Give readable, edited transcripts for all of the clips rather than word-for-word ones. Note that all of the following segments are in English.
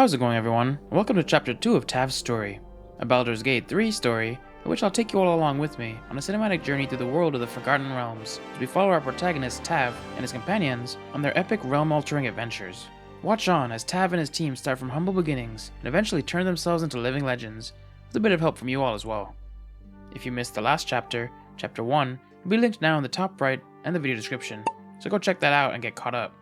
How's it going, everyone? Welcome to Chapter 2 of Tav's story, a Baldur's Gate 3 story, in which I'll take you all along with me on a cinematic journey through the world of the Forgotten Realms, as we follow our protagonist Tav and his companions on their epic realm-altering adventures. Watch on as Tav and his team start from humble beginnings and eventually turn themselves into living legends, with a bit of help from you all as well. If you missed the last chapter, Chapter 1, will be linked now in the top right and the video description, so go check that out and get caught up.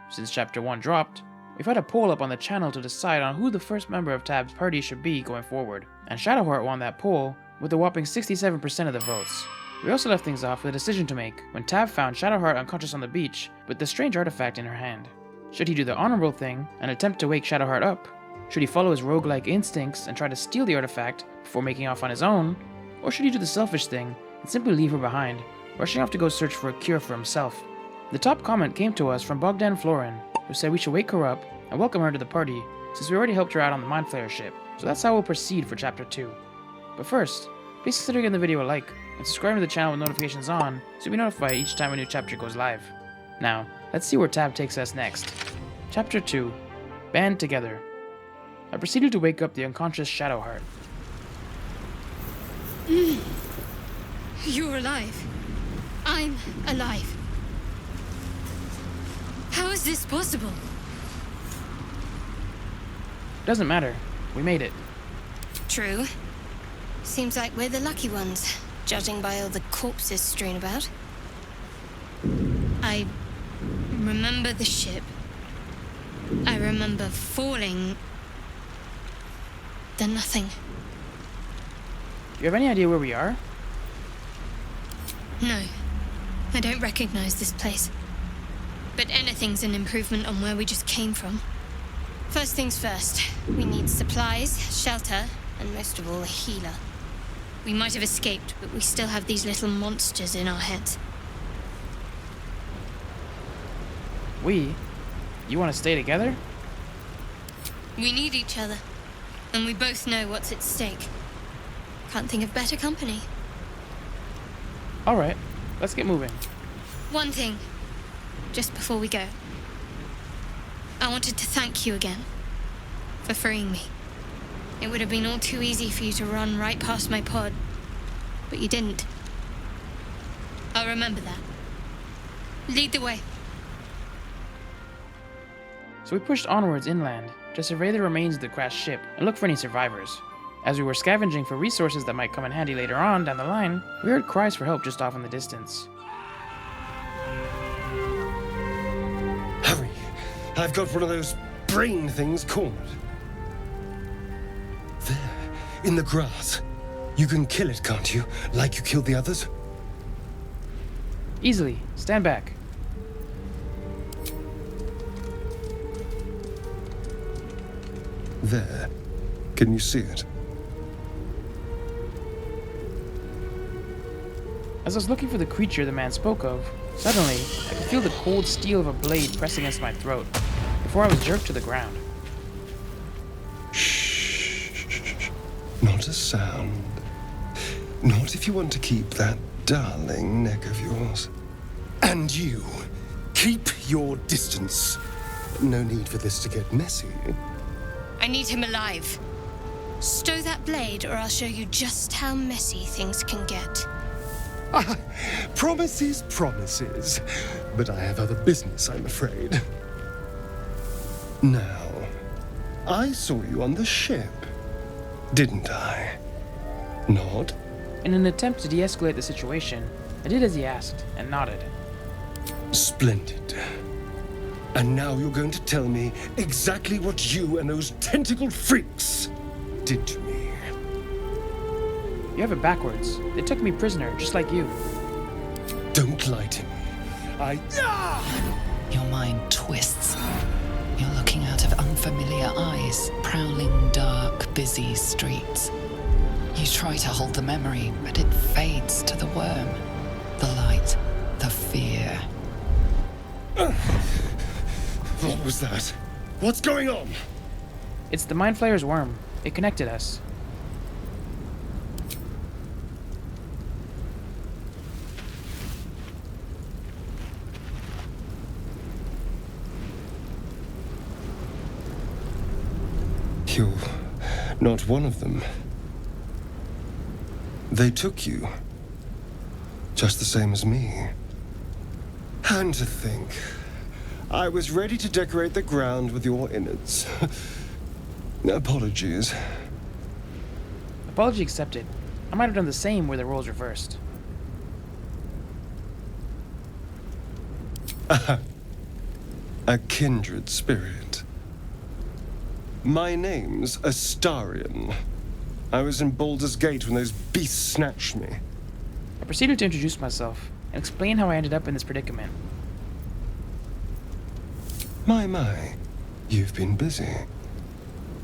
Since Chapter 1 dropped, we've had a poll up on the channel to decide on who the first member of Tav's party should be going forward, and Shadowheart won that poll with a whopping 67% of the votes. We also left things off with a decision to make when Tav found Shadowheart unconscious on the beach with the strange artifact in her hand. Should he do the honorable thing and attempt to wake Shadowheart up? Should he follow his roguelike instincts and try to steal the artifact before making off on his own? Or should he do the selfish thing and simply leave her behind, rushing off to go search for a cure for himself? The top comment came to us from Bogdan Florin, who said we should wake her up and welcome her to the party, since we already helped her out on the Mind Flayer ship, so that's how we'll proceed for Chapter 2. But first, please consider giving the video a like, and subscribing to the channel with notifications on, so you'll be notified each time a new chapter goes live. Now, let's see where Tav takes us next. Chapter 2, Band Together. I proceeded to wake up the unconscious Shadowheart. You're alive. I'm alive. How is this possible? Doesn't matter. We made it. True. Seems like we're the lucky ones, judging by all the corpses strewn about. I remember the ship. I remember falling. Then nothing. Do you have any idea where we are? No. I don't recognize this place. But anything's an improvement on where we just came from. First things first, we need supplies, shelter, and most of all, a healer. We might have escaped, but we still have these little monsters in our heads. We? You want to stay together? We need each other, and we both know what's at stake. Can't think of better company. Alright, let's get moving. One thing, just before we go. I wanted to thank you again for freeing me. It would have been all too easy for you to run right past my pod, but you didn't. I'll remember that. Lead the way. So we pushed onwards inland to survey the remains of the crashed ship and look for any survivors. As we were scavenging for resources that might come in handy later on down the line, we heard cries for help just off in the distance. Hurry! I've got one of those brain things cornered. There, in the grass. You can kill it, can't you? Like you killed the others? Easily. Stand back. There. Can you see it? As I was looking for the creature the man spoke of, suddenly, I could feel the cold steel of a blade press against my throat, before I was jerked to the ground. Shh. Not a sound. Not if you want to keep that darling neck of yours. And you, keep your distance. No need for this to get messy. I need him alive. Stow that blade, or I'll show you just how messy things can get. Promises. But I have other business, I'm afraid. Now, I saw you on the ship, didn't I? Nod? In an attempt to de-escalate the situation, I did as he asked, and nodded. Splendid. And now you're going to tell me exactly what you and those tentacled freaks did to me. You have it backwards. They took me prisoner, just like you. Don't lie to me. Your mind twists. You're looking out of unfamiliar eyes, prowling dark, busy streets. You try to hold the memory, but it fades to the worm. The light, the fear. What was that? What's going on? It's the Mind Flayer's worm. It connected us. You're not one of them. They took you, just the same as me. And to think, I was ready to decorate the ground with your innards. Apologies. Apology accepted. I might have done the same were the roles reversed. A kindred spirit. My name's Astarion. I was in Baldur's Gate when those beasts snatched me. I proceeded to introduce myself and explain how I ended up in this predicament. My, you've been busy.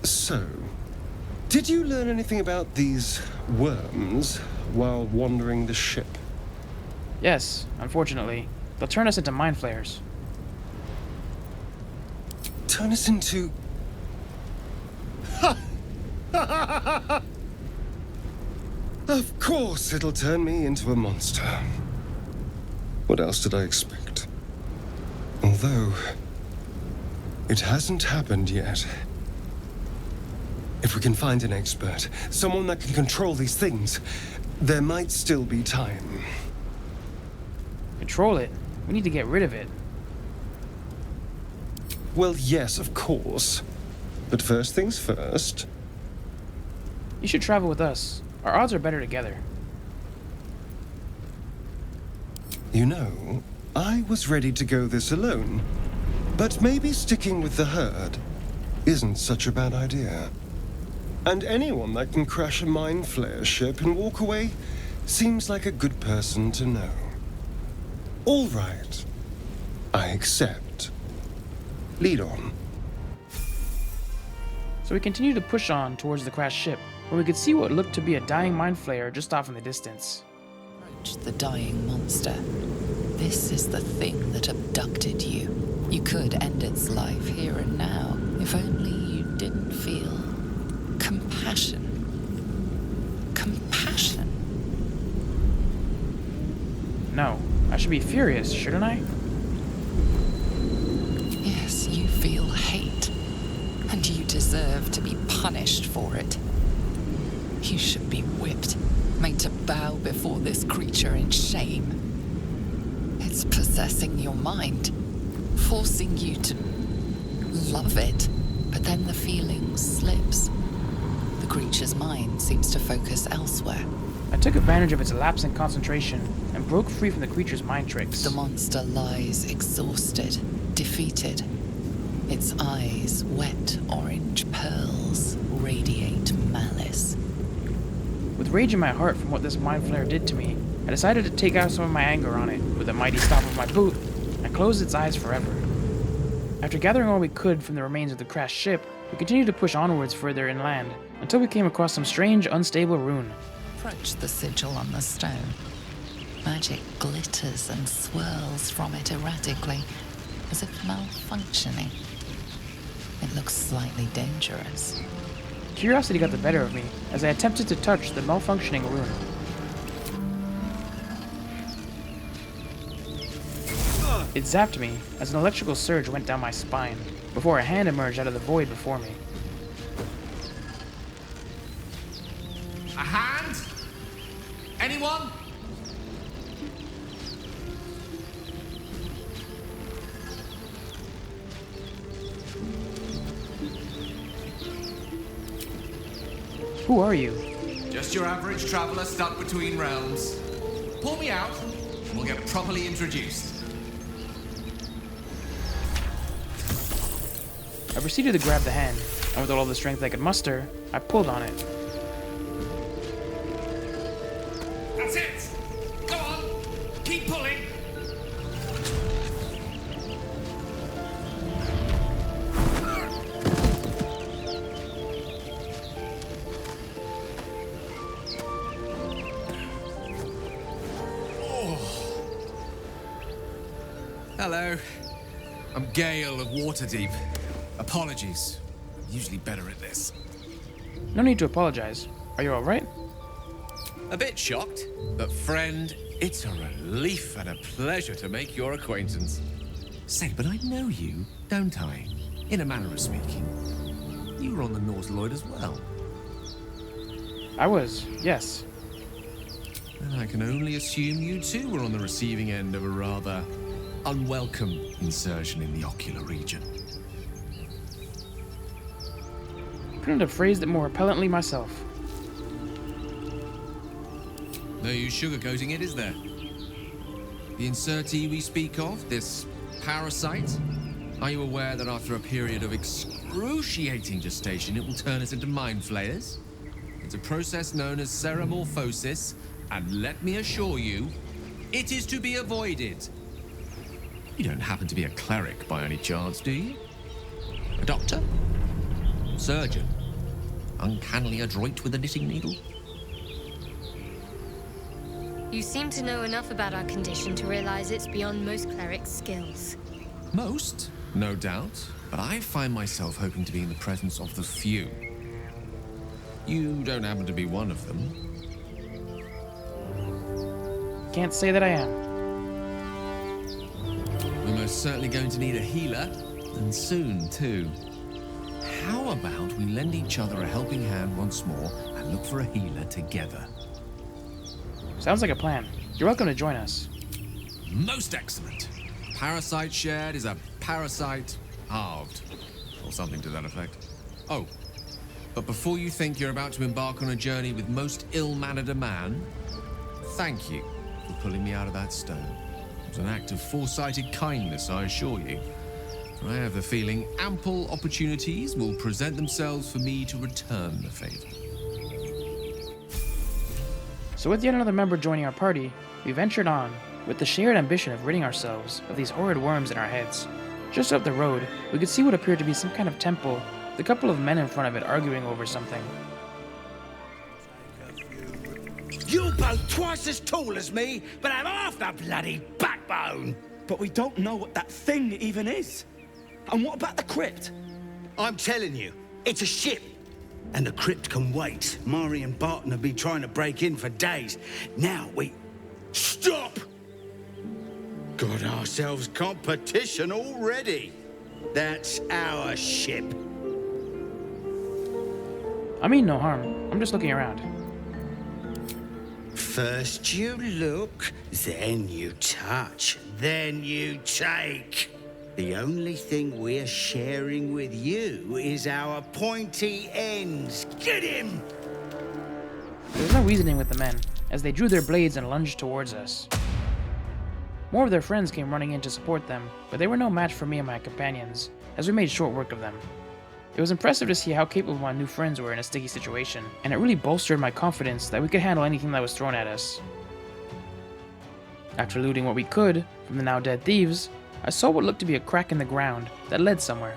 So, did you learn anything about these worms while wandering the ship? Yes, unfortunately, they'll turn us into mind flayers. Turn us into... Of course it'll turn me into a monster. What else did I expect? Although, it hasn't happened yet. If we can find an expert, someone that can control these things, there might still be time. Control it? We need to get rid of it. Well, yes, of course. But first things first. You should travel with us. Our odds are better together. You know, I was ready to go this alone. But maybe sticking with the herd isn't such a bad idea. And anyone that can crash a mind flayer ship and walk away seems like a good person to know. All right. I accept. Lead on. So we continued to push on towards the crashed ship, when we could see what looked to be a dying mind flayer just off in the distance. Approach the dying monster. This is the thing that abducted you. You could end its life here and now, if only you didn't feel compassion. Compassion? No, I should be furious, shouldn't I? Yes, you feel hate, and you deserve to be punished for it. You should be whipped, made to bow before this creature in shame. It's possessing your mind, forcing you to love it, but then the feeling slips. The creature's mind seems to focus elsewhere. I took advantage of its lapse in concentration and broke free from the creature's mind tricks. The monster lies exhausted, defeated. Its eyes, wet orange pearls, radiate malice. With rage in my heart from what this mind flayer did to me, I decided to take out some of my anger on it with a mighty stomp of my boot and close its eyes forever. After gathering all we could from the remains of the crashed ship, we continued to push onwards further inland until we came across some strange, unstable rune. Approach the sigil on the stone. Magic glitters and swirls from it erratically, as if malfunctioning. It looks slightly dangerous. Curiosity got the better of me as I attempted to touch the malfunctioning rune. It zapped me as an electrical surge went down my spine before a hand emerged out of the void before me. A hand? Anyone? Who are you? Just your average traveler stuck between realms. Pull me out, and we'll get properly introduced. I proceeded to grab the hand, and with all the strength I could muster, I pulled on it. That's it! Go on! Keep pulling! Hello. I'm Gale of Waterdeep. Apologies. I'm usually better at this. No need to apologize. Are you alright? A bit shocked, but friend, it's a relief and a pleasure to make your acquaintance. Say, but I know you, don't I? In a manner of speaking. You were on the Nautiloid as well. I was, yes. And I can only assume you too were on the receiving end of a rather unwelcome insertion in the ocular region. Couldn't have phrased it more repellently myself. No use sugarcoating it, is there? The insertee we speak of, this parasite, are you aware that after a period of excruciating gestation, it will turn us into mind flayers? It's a process known as ceremorphosis, and let me assure you, it is to be avoided. You don't happen to be a cleric by any chance, do you? A doctor? Surgeon? Uncannily adroit with a knitting needle? You seem to know enough about our condition to realize it's beyond most clerics' skills. Most, no doubt, but I find myself hoping to be in the presence of the few. You don't happen to be one of them. Can't say that I am. We're most certainly going to need a healer, and soon, too. How about we lend each other a helping hand once more and look for a healer together? Sounds like a plan. You're welcome to join us. Most excellent. Parasite shared is a parasite halved, or something to that effect. Oh, but before you think you're about to embark on a journey with most ill-mannered a man, thank you for pulling me out of that stone. It was an act of foresighted kindness, I assure you. For I have the feeling ample opportunities will present themselves for me to return the favor. So with yet another member joining our party, we ventured on, with the shared ambition of ridding ourselves of these horrid worms in our heads. Just up the road, we could see what appeared to be some kind of temple, with a couple of men in front of it arguing over something. You're both twice as tall as me, but have half the bloody backbone. But we don't know what that thing even is. And what about the crypt? I'm telling you, it's a ship. And the crypt can wait. Mari and Barton have been trying to break in for days. Now we... Stop! Got ourselves competition already. That's our ship. I mean no harm. I'm just looking around. First you look, then you touch, then you take. The only thing we're sharing with you is our pointy ends. Get him! There was no reasoning with the men, as they drew their blades and lunged towards us. More of their friends came running in to support them, but they were no match for me and my companions, as we made short work of them. It was impressive to see how capable my new friends were in a sticky situation, and it really bolstered my confidence that we could handle anything that was thrown at us. After looting what we could from the now dead thieves, I saw what looked to be a crack in the ground that led somewhere,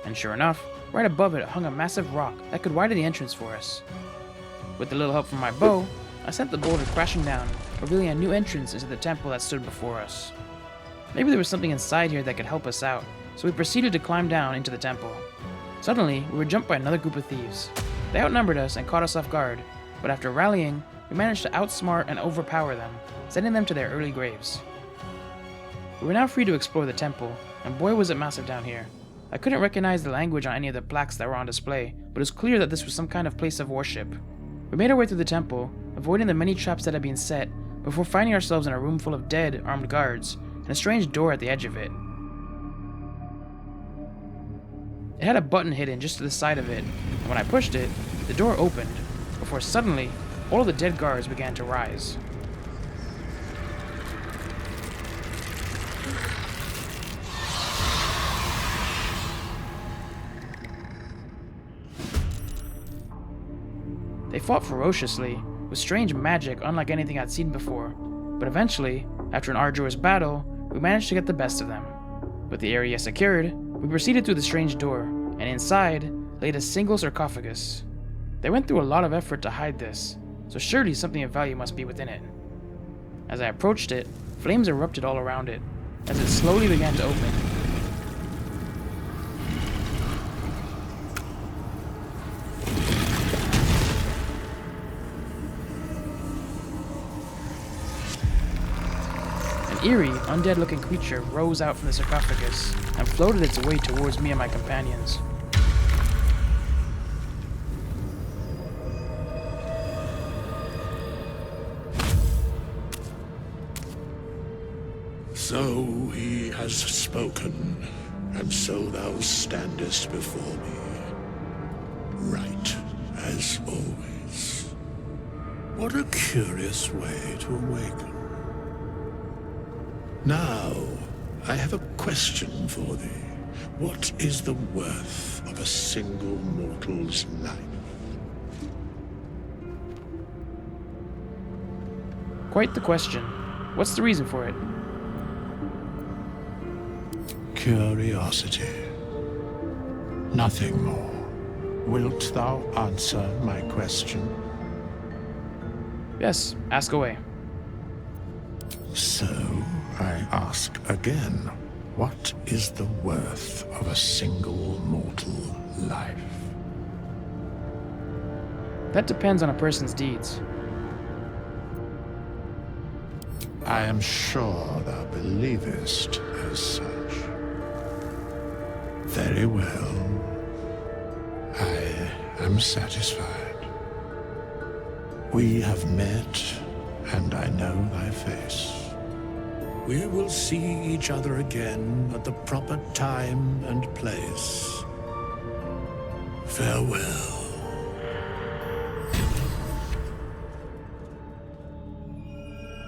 and sure enough, right above it hung a massive rock that could widen the entrance for us. With a little help from my bow, I sent the boulder crashing down, revealing a new entrance into the temple that stood before us. Maybe there was something inside here that could help us out, so we proceeded to climb down into the temple. Suddenly, we were jumped by another group of thieves. They outnumbered us and caught us off guard, but after rallying, we managed to outsmart and overpower them, sending them to their early graves. We were now free to explore the temple, and boy was it massive down here. I couldn't recognize the language on any of the plaques that were on display, but it was clear that this was some kind of place of worship. We made our way through the temple, avoiding the many traps that had been set, before finding ourselves in a room full of dead, armed guards, and a strange door at the edge of it. It had a button hidden just to the side of it, and when I pushed it, the door opened, before suddenly, all of the dead guards began to rise. They fought ferociously, with strange magic unlike anything I'd seen before, but eventually, after an arduous battle, we managed to get the best of them. With the area secured, we proceeded through the strange door, and inside laid a single sarcophagus. They went through a lot of effort to hide this, so surely something of value must be within it. As I approached it, flames erupted all around it, as it slowly began to open. An eerie, undead-looking creature rose out from the sarcophagus and floated its way towards me and my companions. So he has spoken, and so thou standest before me. Right, as always. What a curious way to awaken. Now, I have a question for thee. What is the worth of a single mortal's life? Quite the question. What's the reason for it? Curiosity. Nothing more. Wilt thou answer my question? Yes, ask away. So, I ask again, what is the worth of a single mortal life? That depends on a person's deeds. I am sure thou believest as such. Very well. I am satisfied. We have met, and I know thy face. We will see each other again at the proper time and place. Farewell.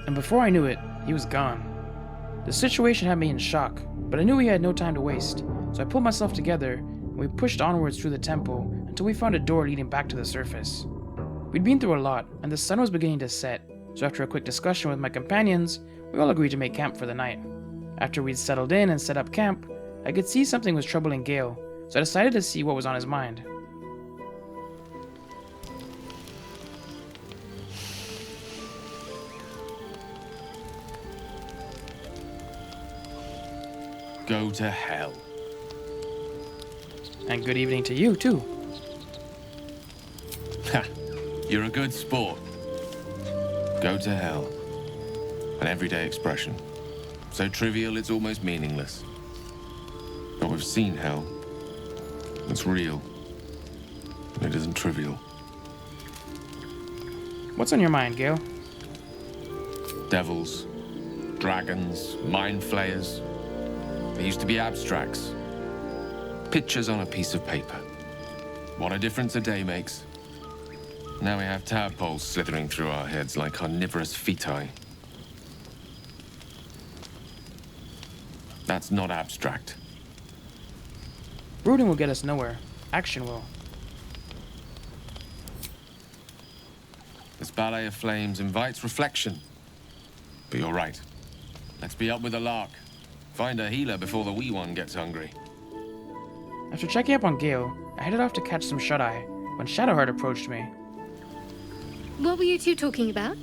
And before I knew it, he was gone. The situation had me in shock, but I knew we had no time to waste, so I pulled myself together and we pushed onwards through the temple until we found a door leading back to the surface. We'd been through a lot, and the sun was beginning to set, so after a quick discussion with my companions, we all agreed to make camp for the night. After we'd settled in and set up camp, I could see something was troubling Gale, so I decided to see what was on his mind. Go to hell. And good evening to you, too. Ha! You're a good sport. Go to hell. An everyday expression. So trivial it's almost meaningless. But we've seen hell. It's real. And it isn't trivial. What's on your mind, Gale? Devils, dragons, mind flayers. They used to be abstracts. Pictures on a piece of paper. What a difference a day makes. Now we have tadpoles slithering through our heads like carnivorous feti. That's not abstract. Brooding will get us nowhere. Action will. This ballet of flames invites reflection. But you're right. Let's be up with the lark. Find a healer before the wee one gets hungry. After checking up on Gale, I headed off to catch some shut-eye when Shadowheart approached me. What were you two talking about?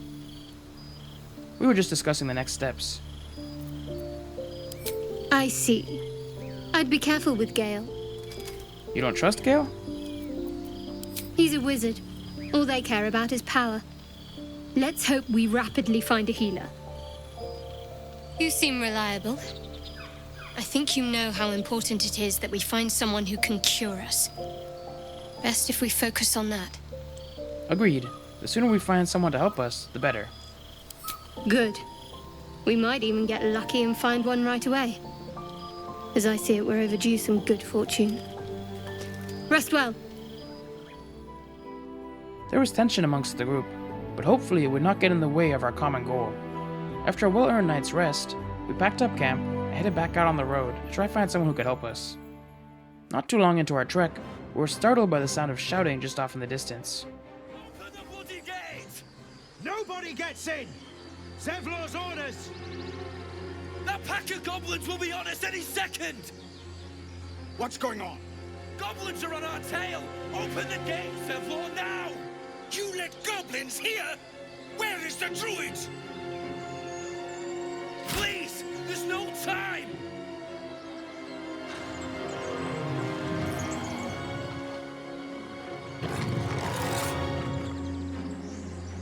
We were just discussing the next steps. I see. I'd be careful with Gale. You don't trust Gale? He's a wizard. All they care about is power. Let's hope we rapidly find a healer. You seem reliable. I think you know how important it is that we find someone who can cure us. Best if we focus on that. Agreed. The sooner we find someone to help us, the better. Good. We might even get lucky and find one right away. As I see it, we're overdue some good fortune. Rest well. There was tension amongst the group, but hopefully it would not get in the way of our common goal. After a well-earned night's rest, we packed up camp and headed back out on the road to try to find someone who could help us. Not too long into our trek, we were startled by the sound of shouting just off in the distance. Open the bloody gate! Nobody gets in! Zevlor's orders! That pack of goblins will be on us any second! What's going on? Goblins are on our tail! Open the gate, Zevlor, now! You let goblins here? Where is the druid? Please! There's no time!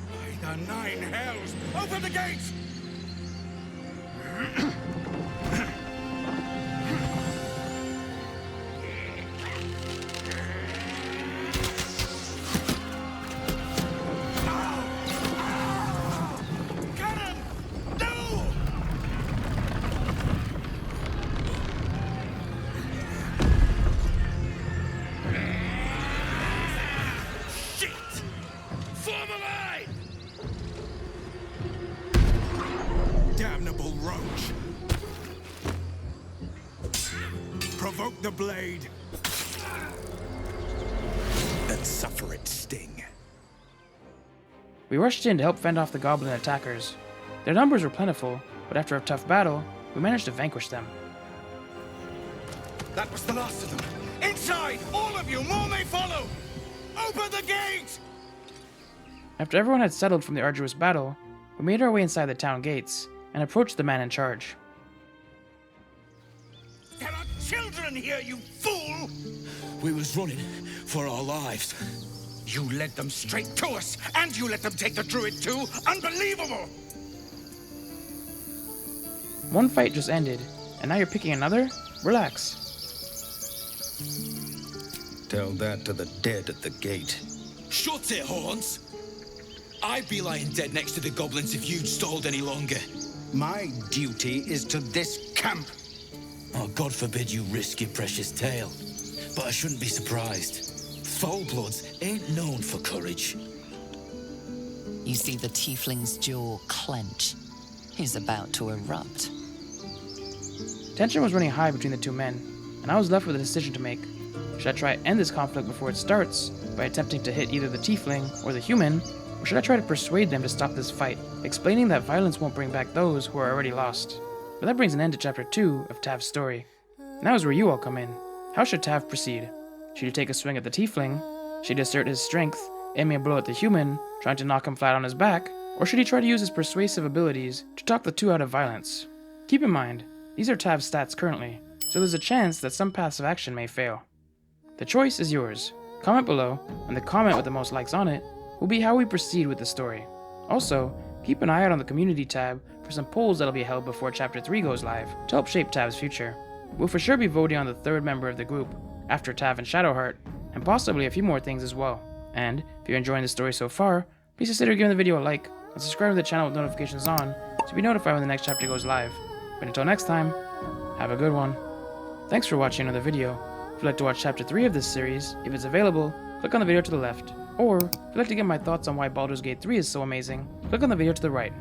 By the nine hells! Open the gates! broke the blade. Then suffer its sting. We rushed in to help fend off the goblin attackers. Their numbers were plentiful, but after a tough battle, we managed to vanquish them. That was the last of them. Inside! All of you! More may follow! Open the gate! After everyone had settled from the arduous battle, we made our way inside the town gates and approached the man in charge. There are children here, you fool! We was running for our lives. You led them straight to us, and you let them take the druid too? Unbelievable! One fight just ended, and now you're picking another? Relax. Tell that to the dead at the gate. Shut it, Horns! I'd be lying dead next to the goblins if you'd stalled any longer. My duty is to this camp. Oh, God forbid you risk your precious tail. But I shouldn't be surprised. Foulbloods ain't known for courage. You see the tiefling's jaw clench. He's about to erupt. Tension was running high between the two men, and I was left with a decision to make. Should I try to end this conflict before it starts, by attempting to hit either the tiefling or the human, or should I try to persuade them to stop this fight, explaining that violence won't bring back those who are already lost? But that brings an end to Chapter 2 of Tav's story. Now is where you all come in. How should Tav proceed? Should he take a swing at the tiefling? Should he assert his strength, aiming a blow at the human, trying to knock him flat on his back? Or should he try to use his persuasive abilities to talk the two out of violence? Keep in mind, these are Tav's stats currently, so there's a chance that some paths of action may fail. The choice is yours. Comment below, and the comment with the most likes on it will be how we proceed with the story. Also, keep an eye out on the community tab for some polls that'll be held before Chapter 3 goes live to help shape Tav's future. We'll for sure be voting on the third member of the group, after Tav and Shadowheart, and possibly a few more things as well. And, if you're enjoying the story so far, please consider giving the video a like, and subscribe to the channel with notifications on, to be notified when the next chapter goes live. But until next time, have a good one. Thanks for watching another video. If you'd like to watch Chapter 3 of this series, if it's available, click on the video to the left. Or, if you'd like to get my thoughts on why Baldur's Gate 3 is so amazing, click on the video to the right.